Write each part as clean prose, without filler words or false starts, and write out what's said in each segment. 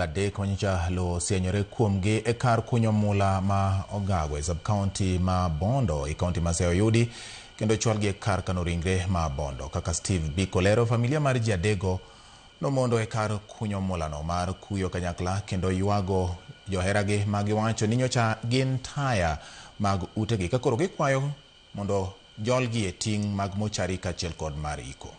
Adek manyicha lo sienyore kuomgi e kar kunyo mula ma Ogagwe sub-county ma Bondo e county ma Seyo Yudi kendo chwalgi e kar kano ringre ma Bondo. Kaka Steve Biko lero, familia mar ji adego nomondo e kar kunyo mulano mar kuyo kanyakla kendo yuago joheragi ma giwacho ni nyocha gin taya mag utegi ka koro gikwayo mondo jolgi e ting' mag mochari kaachiel kod mar iko.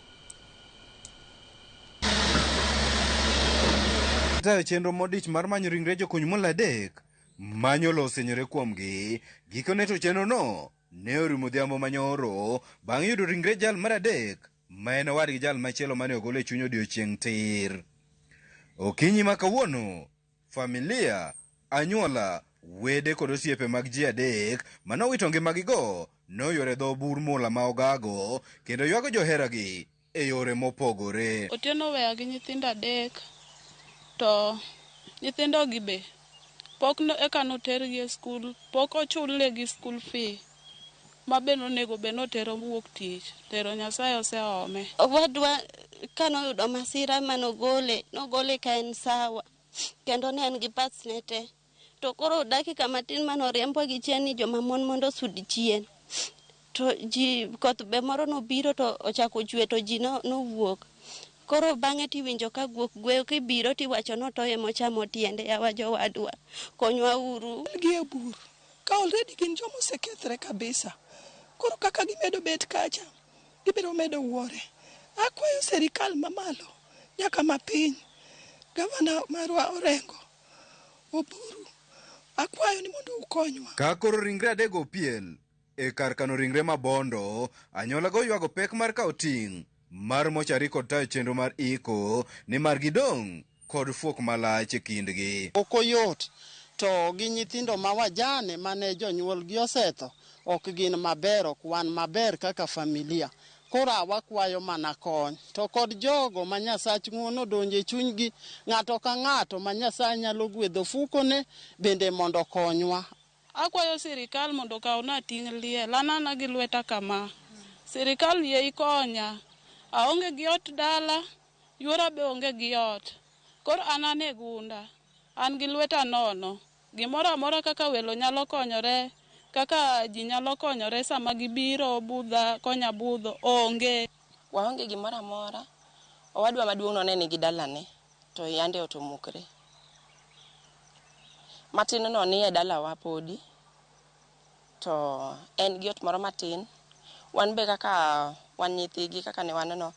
Tayo chenro modich mar manyo ringre jokuny mula adek manyo lo senyore kuomgi. Gikone to chenro no ne orumo dhiambo manyoro bang' yudo ringre jal mar adek ma en owadgi jal machielo mane ogol e chuny odiochieng' tir. Okinyi ma kawuono, familia, anyuola, wede kod osiepe mag ji adek manowito ngimagigo noyore dho bur mula ma Ogago kendo ywago joheragi e yore mopogore. Otieno weya gi nyithindo adek, to nyithindo gi be pok eka notergi e skul, pok ochulnegi skul fee ma be nonego be notero wuok tich, tero Nyasaye oseome. Wadwa kanoyudo masira manogole ka en sawa kendo ne en gi pasne te, to koro dakika matin manoriembo gi chien ni joma mon mondo sud chien, to ji koth be moro nobiro to ochako chwe to ji nowuok. Koro bang'e tiwinjo ka guok gweyo kibiro tiwacho notoye mochamo tiende, yawa jowadwa konywa uru. Gi e bur ka already gin joma osekethre kabisa, koro kaka gimedo bet kacha gibiro medo wuore. Akwayo serikal mamalo nyaka mapiny, gavana marwa Orengo, Oburu, akwayo ni mondo ukonywa. Ka koro ringre adego piel e kar kano ringre ma Bondo, anyuola go ywago pek mar kawo ting' mar mochari kod tayo chenro mar iko ni mar gidong' kod fuok malach e kindgi. Okoyot to gi nyithindo ma wajane mane jonyuol gi osetho ok gin maber, ok wan maber kaka familia. Koro wakwayo mana kony to kod jogo ma Nyasach ng'uono donjo e chunygi, ng'ato ka ng'ato ma Nyasaye nyalo gwedho fukone bende mondo konywa. Akwayo sirikal mondo kawna ting' liel, anana gi lweta kama. Sirikal yie ikonya, aonge gi ot dala, yuora be onge gi ot. Koro anane gunda, an gi lweta nono, gimoro amora kaka welo nyalo konyore, kaka ji nyalo konyore sama gibiro budha konya budho onge. Waonge gimoro amora, owadwa maduong' no ne nigi dalane to yande otomukre. Matin no ni e dalawa podi, to en gi ot moro matin. Wan be kaka wan nyithigi kaka ne wan no,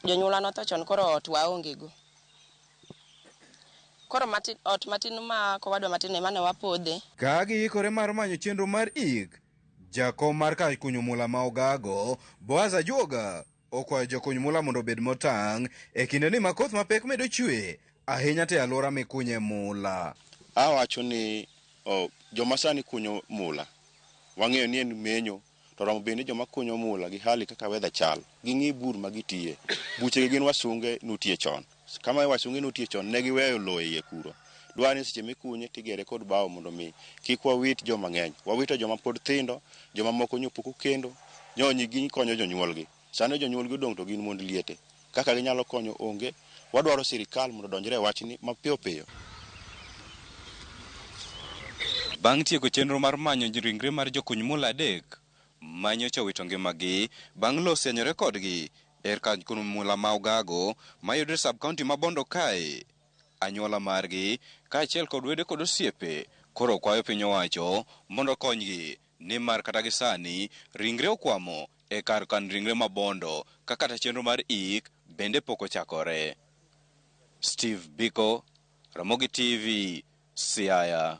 jonyuola notho chon, koro ot waonge go. Koro ot matin ma kowadwa matin ema ne wapodhe. Ka giikore mar manyo chenro mar ik, jakom mar kar kunyo mula ma Ogago, Boaz Ajuoga, okwayo jokuny mula mondo obed motang' e kinde ni makoth mapek medo chwe ahinya te alwora mikunye mula. Awacho ni joma sani kunyo mula, wang'eyo ni en menyo, to romo bende joma kunyo mula gi hali kaka weather chal, ging'i bur ma gitiye. Buchegi gin wasunge nutie chon. Kama wasunge nutie chon, ne giweyo lowo e iye kuro. Dwani seche mikunye tigere kod bao mondo mi kik wawit joma ng'eny. Wawito joma pod thindo, joma moko nyopuko kendo, nyigi konyo jonyuolgi. Sani jonyuolgi odong' to gin mond liete. Kaka ginyalo konyo onge, wadwaro sirikal mondo donjre e wachni mapiyo piyo. Bang' tieko chenro mar manyo ringre mar jokuny mula adek manyocha wito ngimagi bang' lo senyore kodgi e kar kunyo mula ma Ogago mayudore sub-county ma Bondo kae, anyuola margi kaachiel kod wede kod osiepe koro kwayo piny owacho mondo konygi, nimar kata gi sani ringre okwamo e kar kan ringre ma Bondo ka kata chenro mar ik bende pok ochakore. Steve Biko, Ramogi TV, Siaya.